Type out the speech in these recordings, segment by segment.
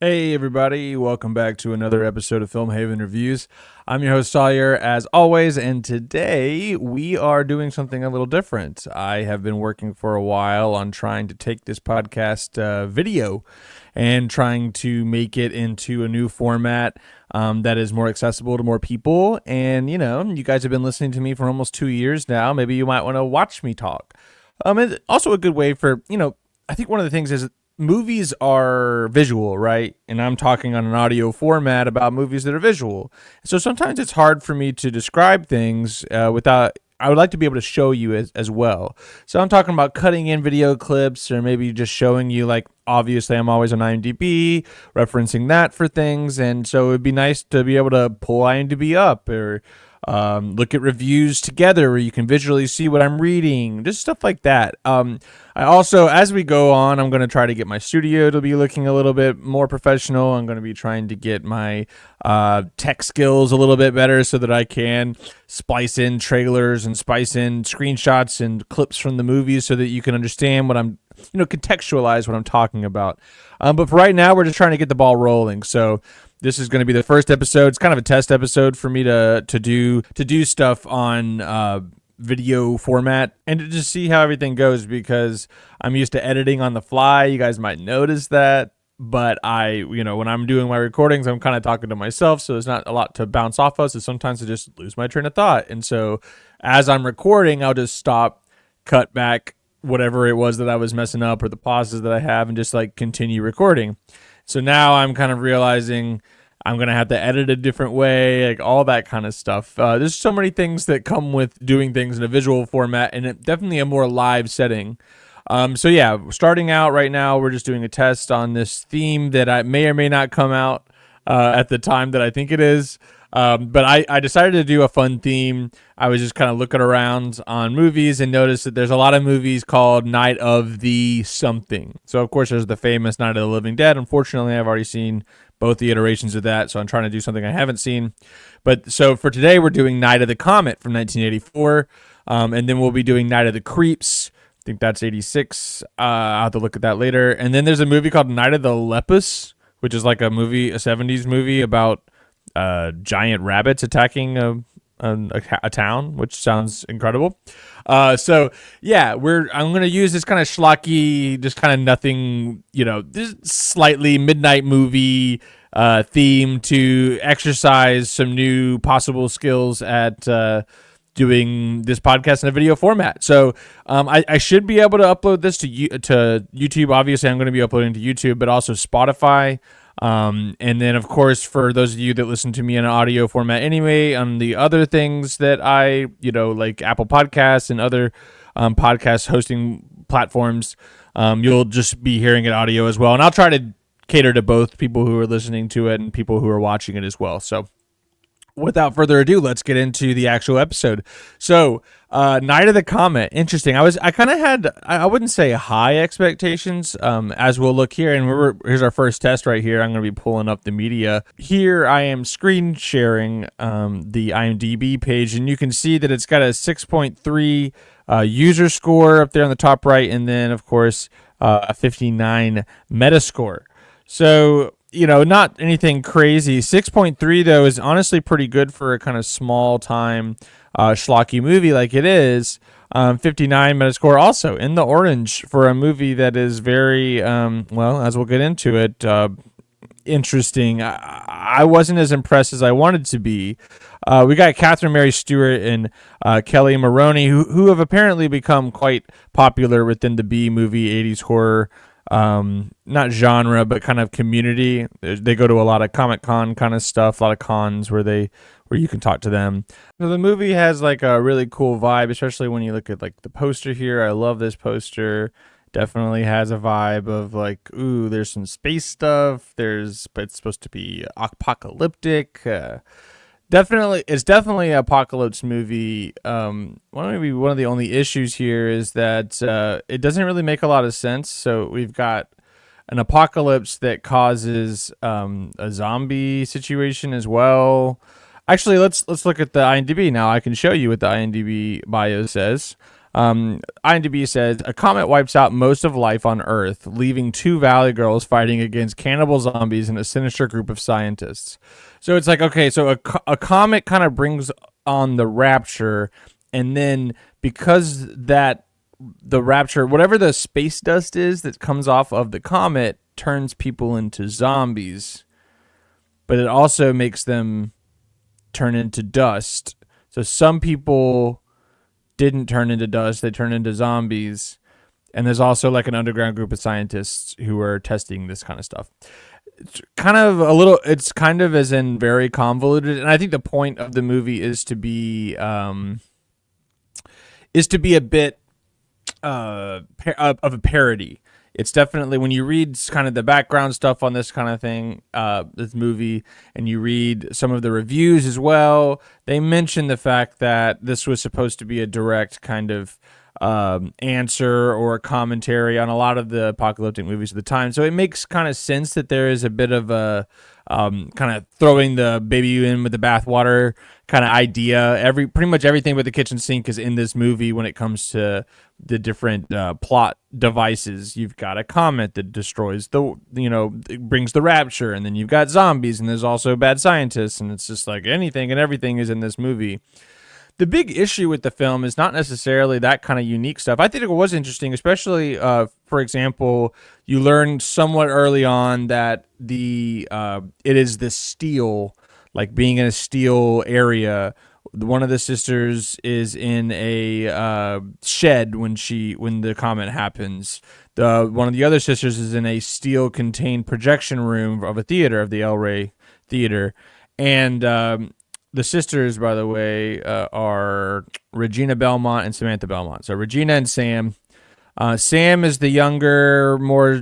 Hey everybody, welcome back to another episode of Film Haven Reviews. I'm your host Sawyer as always, and today we are doing something a little different. I have been working for a while on trying to take this podcast video and trying to make it into a new format that is more accessible to more people. And you guys have been listening to me for almost 2 years now. Maybe you might want to watch me talk. And also a good way for, I think one of the things is movies are visual, right? And I'm talking on an audio format about movies that are visual. So sometimes it's hard for me to describe things without. I would like to be able to show you as well. So I'm talking about cutting in video clips or maybe just showing you, like, obviously I'm always on IMDb, referencing that for things. And so it'd be nice to be able to pull IMDb up or look at reviews together where you can visually see what I'm reading, just stuff like that. I also, as we go on, I'm going to try to get my studio to be looking a little bit more professional. I'm going to be trying to get my tech skills a little bit better so that I can splice in trailers and splice in screenshots and clips from the movies so that you can understand what I'm, contextualize what I'm talking about. But for right now, we're just trying to get the ball rolling. So this is going to be the first episode. It's kind of a test episode for me to do stuff on video format and to just see how everything goes, because I'm used to editing on the fly. You guys might notice that, but when I'm doing my recordings, I'm kind of talking to myself, so there's not a lot to bounce off of. So sometimes I just lose my train of thought, and so as I'm recording, I'll just stop, cut back whatever it was that I was messing up or the pauses that I have, and just like continue recording. So now I'm kind of realizing I'm going to have to edit a different way, like all that kind of stuff. There's so many things that come with doing things in a visual format, and definitely a more live setting. So yeah, starting out right now, we're just doing a test on this theme that I may or may not come out at the time that I think it is. But I decided to do a fun theme. I was just kind of looking around on movies and noticed that there's a lot of movies called Night of the something. So of course there's the famous Night of the Living Dead. Unfortunately, I've already seen both the iterations of that, so I'm trying to do something I haven't seen. But so for today, we're doing Night of the Comet from 1984, and then we'll be doing Night of the Creeps. I think that's 86. I'll have to look at that later. And then there's a movie called Night of the Lepus, which is like a 70s movie about giant rabbits attacking a town, which sounds incredible. So yeah, I'm gonna use this kind of schlocky, just kind of nothing, this slightly midnight movie theme to exercise some new possible skills at doing this podcast in a video format. So I should be able to upload this to YouTube. Obviously, I'm going to be uploading to YouTube, but also Spotify. And then, of course, for those of you that listen to me in an audio format anyway, on the other things that I, like Apple Podcasts and other podcast hosting platforms, you'll just be hearing it audio as well. And I'll try to cater to both people who are listening to it and people who are watching it as well. So without further ado, let's get into the actual episode. So, Night of the Comet, interesting. I kind of had, I wouldn't say high expectations, as we'll look here. And here's our first test right here. I'm going to be pulling up the media. Here I am screen sharing the IMDb page, and you can see that it's got a 6.3 user score up there on the top right, and then, of course, a 59 Metascore. So, not anything crazy. 6.3, though, is honestly pretty good for a kind of small-time schlocky movie like it is. 59 Metascore also in the orange for a movie that is very, as we'll get into it, interesting. I wasn't as impressed as I wanted to be. We got Catherine Mary Stewart and Kelly Maroney, who have apparently become quite popular within the B-movie 80s horror not genre, but kind of community. They go to a lot of Comic-Con kind of stuff, a lot of cons where you can talk to them. So the movie has like a really cool vibe, especially when you look at like the poster here. I love this poster. Definitely has a vibe of like, ooh, there's some space stuff. But it's supposed to be apocalyptic. It's definitely an apocalypse movie. Maybe one of the only issues here is that it doesn't really make a lot of sense. So we've got an apocalypse that causes a zombie situation as well. Actually, let's look at the IMDb now. I can show you what the IMDb bio says. IMDb says a comet wipes out most of life on Earth, leaving two Valley girls fighting against cannibal zombies and a sinister group of scientists. So it's like, okay, so a comet kind of brings on the rapture, and then because that the rapture, whatever the space dust is that comes off of the comet, turns people into zombies, but it also makes them turn into dust. So some people didn't turn into dust, they turned into zombies. And there's also like an underground group of scientists who are testing this kind of stuff. It's kind of as in very convoluted. And I think the point of the movie is to be a bit of a parody. It's definitely, when you read kind of the background stuff on this kind of thing, this movie, and you read some of the reviews as well, they mention the fact that this was supposed to be a direct kind of answer or a commentary on a lot of the apocalyptic movies of the time. So it makes kind of sense that there is a bit of a kind of throwing the baby in with the bathwater kind of idea. Pretty much everything but the kitchen sink is in this movie when it comes to the different plot devices. You've got a comet that destroys it brings the rapture, and then you've got zombies, and there's also bad scientists, and it's just like anything and everything is in this movie. The big issue with the film is not necessarily that kind of unique stuff. I think it was interesting, especially, for example, you learn somewhat early on that it is the steel, like being in a steel area. One of the sisters is in a shed when the comet happens. One of the other sisters is in a steel-contained projection room of a theater, of the El Rey Theater, and the sisters, by the way, are Regina Belmont and Samantha Belmont. So Regina and Sam. Sam is the younger, more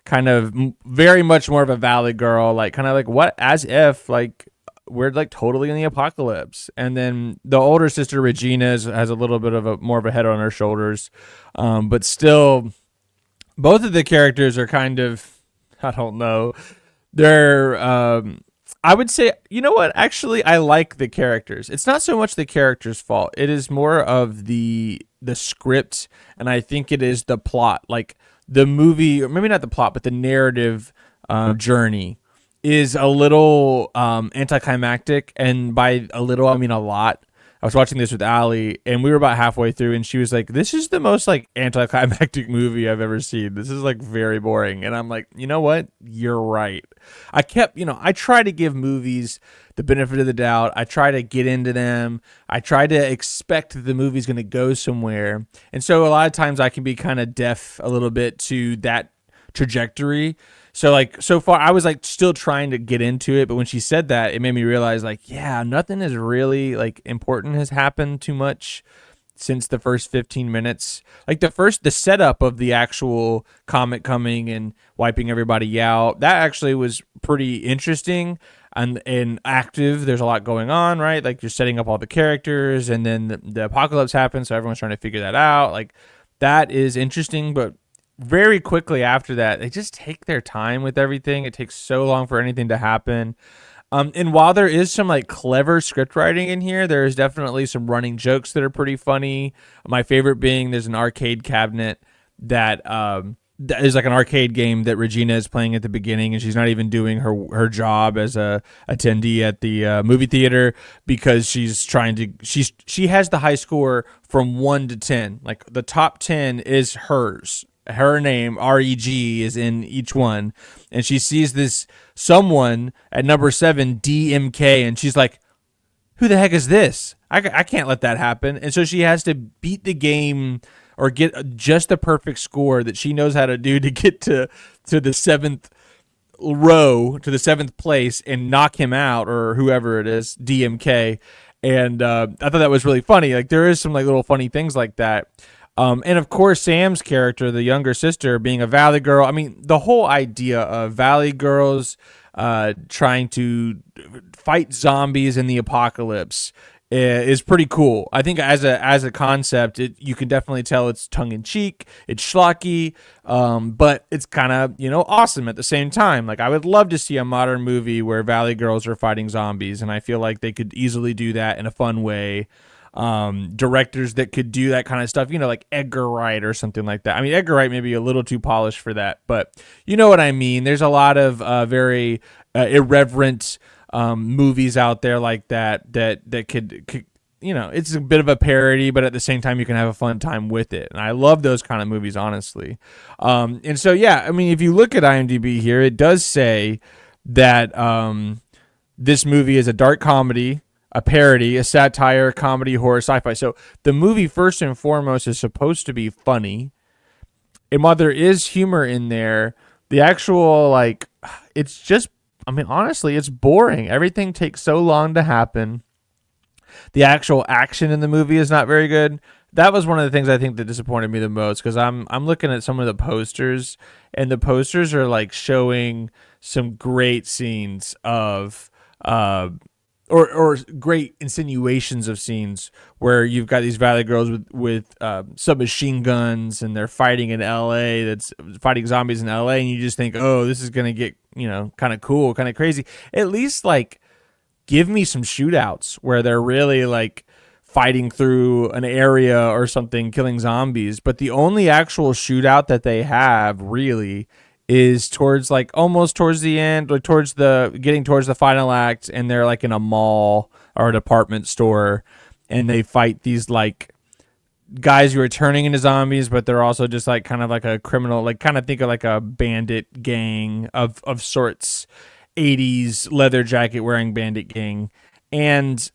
kind of very much more of a Valley girl, like kind of like what, as if like we're like totally in the apocalypse. And then the older sister Regina has a little bit of more of a head on her shoulders, but still, both of the characters are kind of, I don't know, they're. I would say, you know what? Actually, I like the characters. It's not so much the characters' fault. It is more of the script, and I think it is the plot. Like the movie, or maybe not the plot, but the narrative journey is a little anticlimactic, and by a little, I mean a lot. I was watching this with Allie, and we were about halfway through, and she was like, "This is the most like anticlimactic movie I've ever seen. This is like very boring." And I'm like, you know what? You're right. I try to give movies the benefit of the doubt. I try to get into them. I try to expect that the movie's going to go somewhere. And so a lot of times I can be kind of deaf a little bit to that trajectory. So like so far I was like still trying to get into it, but when she said that, it made me realize like, yeah, nothing is really like important has happened too much since the first 15 minutes. Like the setup of the actual comet coming and wiping everybody out, that actually was pretty interesting and active. There's a lot going on, right? Like you're setting up all the characters, and then the apocalypse happens, so everyone's trying to figure that out. Like that is interesting, but very quickly after that, they just take their time with everything. It takes so long for anything to happen. And while there is some like clever script writing in here, there is definitely some running jokes that are pretty funny. My favorite being there's an arcade cabinet that is like an arcade game that Regina is playing at the beginning, and she's not even doing her job as a attendee at the movie theater because she's trying to she has the high score from 1 to 10. Like the top 10 is hers. Her name, REG, is in each one. And she sees this someone at number 7, DMK, and she's like, who the heck is this? I can't let that happen. And so she has to beat the game or get just the perfect score that she knows how to do to get to the 7th row, to the 7th place, and knock him out, or whoever it is, DMK. And I thought that was really funny. Like there is some like little funny things like that. And of course, Sam's character, the younger sister, being a Valley girl. I mean, the whole idea of Valley girls trying to fight zombies in the apocalypse is pretty cool. I think as a concept, you can definitely tell it's tongue in cheek, it's schlocky, but it's kind of awesome at the same time. Like I would love to see a modern movie where Valley girls are fighting zombies, and I feel like they could easily do that in a fun way. directors that could do that kind of stuff, like Edgar Wright or something like that. I mean, Edgar Wright may be a little too polished for that, but you know what I mean. There's a lot of very irreverent movies out there like that could it's a bit of a parody, but at the same time you can have a fun time with it. And I love those kind of movies, honestly. And so, yeah, I mean, if you look at IMDb here, it does say that this movie is a dark comedy, a parody, a satire, comedy, horror, sci-fi. So the movie, first and foremost, is supposed to be funny. And while there is humor in there, the actual, it's just, I mean, honestly, it's boring. Everything takes so long to happen. The actual action in the movie is not very good. That was one of the things I think that disappointed me the most, because I'm looking at some of the posters, and the posters are like showing some great scenes of or great insinuations of scenes where you've got these Valley Girls with submachine guns, and they're fighting in LA, that's fighting zombies in LA, and you just think, oh, this is gonna get kind of cool, kind of crazy. At least give me some shootouts where they're really fighting through an area or something, killing zombies. But the only actual shootout that they have really is towards almost towards the end, or getting towards the final act, and they're in a mall or a department store, and they fight these guys who are turning into zombies, but they're also just kind of like a criminal, kind of think of a bandit gang of sorts. 80s leather jacket wearing bandit gang. And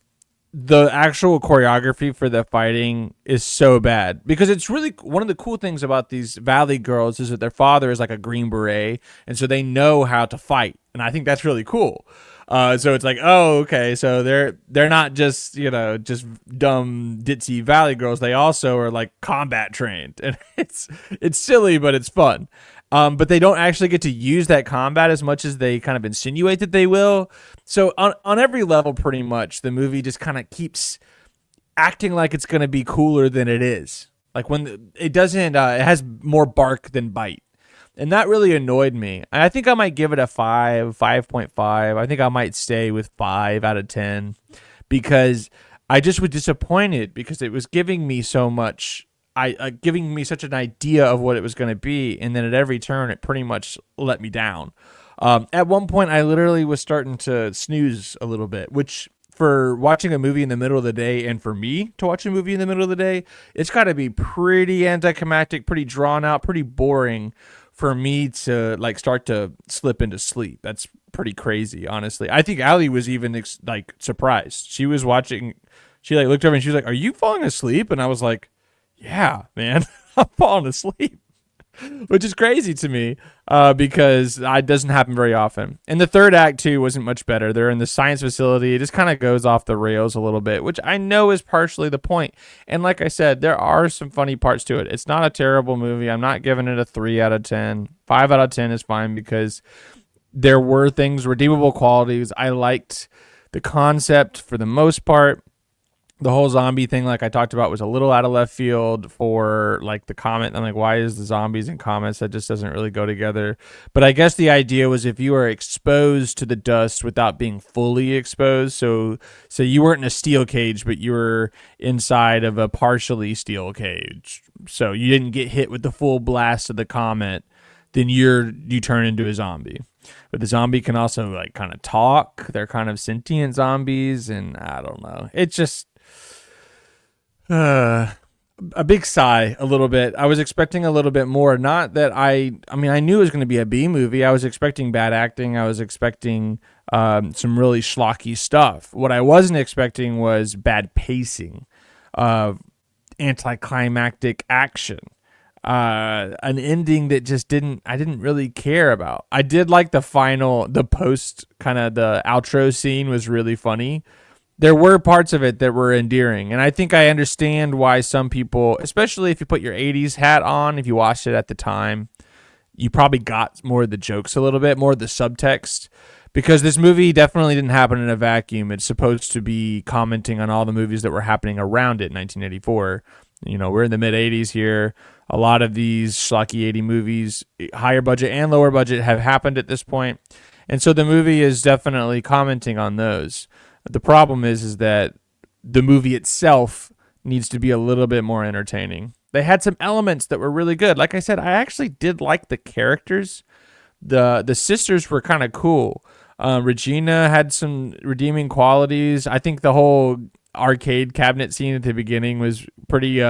the actual choreography for the fighting is so bad, because it's really one of the cool things about these Valley Girls is that their father is a Green Beret, and so they know how to fight, and I think that's really cool. So it's oh, okay, so they're not just just dumb ditzy Valley Girls, they also are combat trained, and it's silly, but it's fun. But they don't actually get to use that combat as much as they kind of insinuate that they will. So on every level, pretty much, the movie just kind of keeps acting like it's going to be cooler than it is. When it doesn't, it has more bark than bite. And that really annoyed me. I think I might give it a 5.5. I think I might stay with 5 out of 10, because I just was disappointed, because it was giving me so much, giving me such an idea of what it was going to be, and then at every turn it pretty much let me down. At one point I literally was starting to snooze a little bit, which for watching a movie in the middle of the day, and for me to watch a movie in the middle of the day, it's got to be pretty anticlimactic, pretty drawn out, pretty boring for me to start to slip into sleep. That's pretty crazy, honestly. I think Allie was even surprised. She was watching, she looked over and she was like, "Are you falling asleep?" And I was like, "Yeah, man, I'm falling asleep," which is crazy to me, because it doesn't happen very often. And the third act too wasn't much better. They're in the science facility. It just kind of goes off the rails a little bit, which I know is partially the point. And like I said, there are some funny parts to it. It's not a terrible movie. I'm not giving it a 3 out of 10. 5 out of 10 is fine, because there were redeemable qualities. I liked the concept for the most part. The whole zombie thing, like I talked about, was a little out of left field for the Comet. I'm why is the zombies and comets? That just doesn't really go together. But I guess the idea was, if you are exposed to the dust without being fully exposed, so you weren't in a steel cage, but you were inside of a partially steel cage, so you didn't get hit with the full blast of the comet, then you turn into a zombie. But the zombie can also kind of talk. They're kind of sentient zombies, and I don't know. It's just a big sigh a little bit. I was expecting a little bit more. Not that I knew it was going to be a B movie. I was expecting bad acting. I was expecting some really schlocky stuff. What I wasn't expecting was bad pacing, anticlimactic action, an ending that just I didn't really care about. I did like the post, kind of the outro scene was really funny. There were parts of it that were endearing, and I think I understand why some people, especially if you put your 80s hat on, if you watched it at the time, you probably got more of the jokes a little bit, more of the subtext, because this movie definitely didn't happen in a vacuum. It's supposed to be commenting on all the movies that were happening around it in 1984. We're in the mid-80s here. A lot of these schlocky 80 movies, higher budget and lower budget, have happened at this point, and so the movie is definitely commenting on those. The problem is that the movie itself needs to be a little bit more entertaining. They had some elements that were really good. Like I said, I actually did like the characters. The sisters were kind of cool. Regina had some redeeming qualities. I think the whole arcade cabinet scene at the beginning was pretty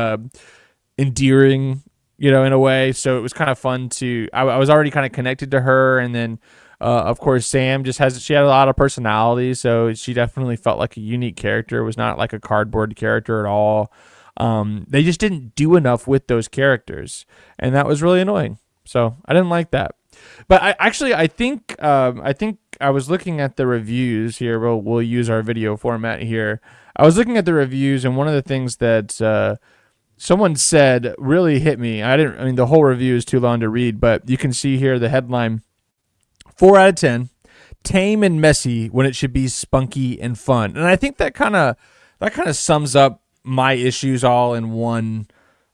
endearing, in a way. So it was kind of fun to. I was already kind of connected to her, and then of course Sam she had a lot of personality, so she definitely felt like a unique character. It was not like a cardboard character at all. They just didn't do enough with those characters, and that was really annoying. So I didn't like that. But I think I was looking at the reviews here. We'll use our video format here. I was looking at the reviews, and one of the things that someone said really hit me. I mean, the whole review is too long to read, but you can see here the headline: 4 out of 10, tame and messy when it should be spunky and fun. And I think that kind of sums up my issues all in one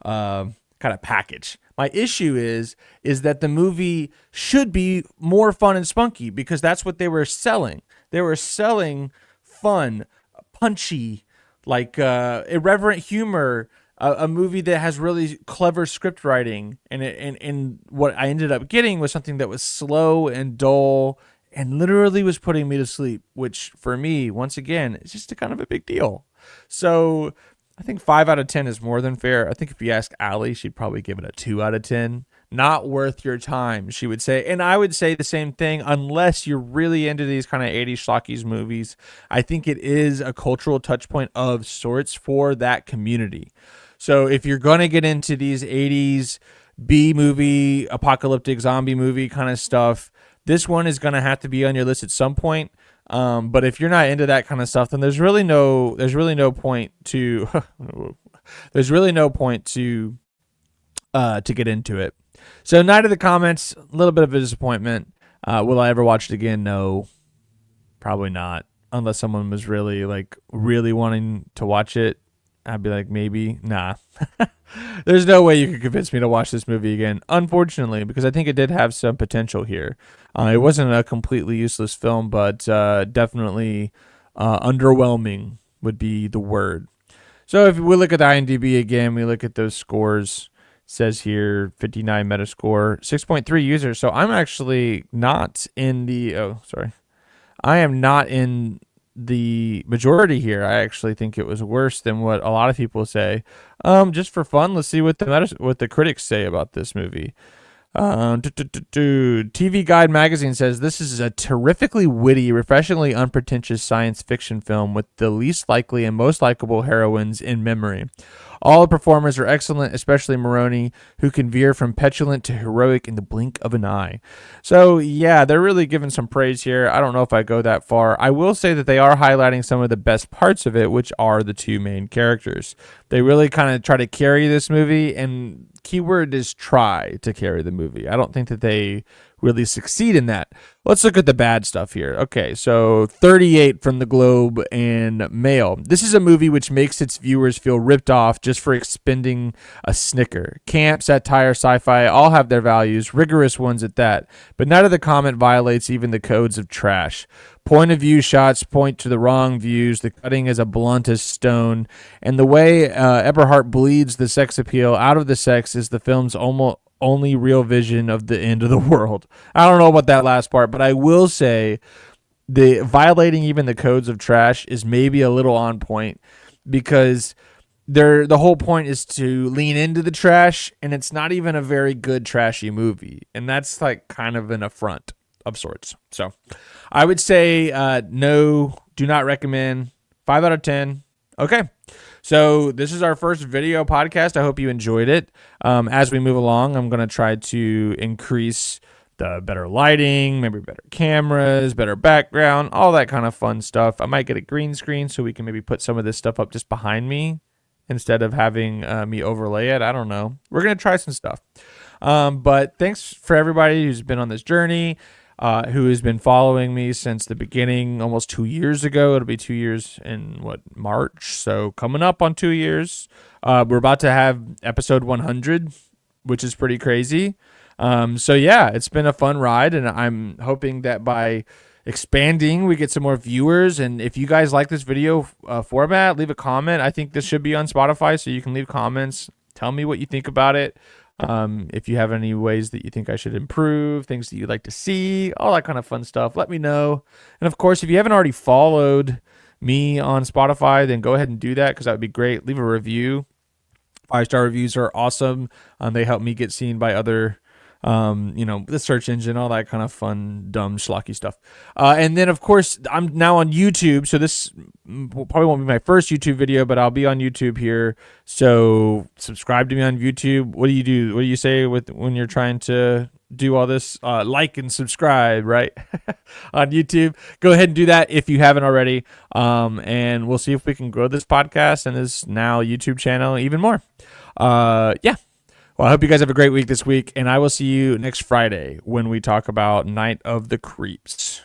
kind of package. My issue is that the movie should be more fun and spunky because that's what they were selling. They were selling fun, punchy, like irreverent humor, a movie that has really clever script writing, and what I ended up getting was something that was slow and dull and literally was putting me to sleep, which for me, once again, is just a kind of a big deal. So I think 5 out of 10 is more than fair. I think if you ask Allie, she'd probably give it a 2 out of 10. Not worth your time, she would say. And I would say the same thing unless you're really into these kind of 80s schlockies movies. I think it is a cultural touch point of sorts for that community. So if you're going to get into these 80s B movie, apocalyptic zombie movie kind of stuff, this one is going to have to be on your list at some point. But if you're not into that kind of stuff, then there's really no point to there's really no point to get into it. So Night of the Comets, a little bit of a disappointment. Will I ever watch it again? No, probably not. Unless someone was really wanting to watch it, I'd be like, maybe. Nah. There's no way you could convince me to watch this movie again, unfortunately, because I think it did have some potential here. It wasn't a completely useless film, but definitely underwhelming would be the word. So if we look at the IMDb again, we look at those scores. It says here 59 Metascore, 6.3 users. So I'm actually not in the. Oh, sorry. I am not in the majority here. I actually think it was worse than what a lot of people say. Just for fun, let's see what the critics say about this movie. TV Guide magazine says this is a terrifically witty, refreshingly unpretentious science fiction film with the least likely and most likable heroines in memory. All the performers are excellent, especially Maroney, who can veer from petulant to heroic in the blink of an eye. So, yeah, they're really giving some praise here. I don't know if I go that far. I will say that they are highlighting some of the best parts of it, which are the two main characters. They really kind of try to carry this movie, and keyword is try to carry the movie. I don't think that they really succeed in that. Let's look at the bad stuff here. Okay, so 38 from the Globe and Mail. This is a movie which makes its viewers feel ripped off just for expending a snicker. Camp, satire, sci-fi all have their values, rigorous ones at that, but Night of the Comet violates even the codes of trash. Point of view shots point to the wrong views, the cutting is a blunt as stone, and the way Eberhardt bleeds the sex appeal out of the sex is the film's almost only real vision of the end of the world. I don't know about that last part, but I will say the violating even the codes of trash is maybe a little on point because the whole point is to lean into the trash, and it's not even a very good trashy movie, and that's like kind of an affront of sorts. So I would say no, do not recommend. 5 out of 10. Okay. So this is our first video podcast. I hope you enjoyed it. As we move along, I'm going to try to increase the better lighting, maybe better cameras, better background, all that kind of fun stuff. I might get a green screen so we can maybe put some of this stuff up just behind me instead of having me overlay it. I don't know. We're going to try some stuff. But thanks for everybody who's been on this journey. Who has been following me since the beginning, almost 2 years ago. It'll be 2 years in, March? So coming up on 2 years. We're about to have episode 100, which is pretty crazy. So, yeah, it's been a fun ride, and I'm hoping that by expanding. We get some more viewers. And if you guys like this video format, leave a comment. I think this should be on Spotify, so you can leave comments. Tell me what you think about it. If you have any ways that you think I should improve, things that you'd like to see, all that kind of fun stuff, let me know. And of course, if you haven't already followed me on Spotify, then go ahead and do that, because that would be great. Leave a review. 5-star reviews are awesome. They help me get seen by other, the search engine, all that kind of fun, dumb, schlocky stuff. And then, of course, I'm now on YouTube, so this probably won't be my first YouTube video, but I'll be on YouTube here. So subscribe to me on YouTube. What do you do? What do you say when you're trying to do all this? Like and subscribe, right? On YouTube. Go ahead and do that if you haven't already. And we'll see if we can grow this podcast and this now YouTube channel even more. Yeah. Well, I hope you guys have a great week this week, and I will see you next Friday when we talk about Night of the Creeps.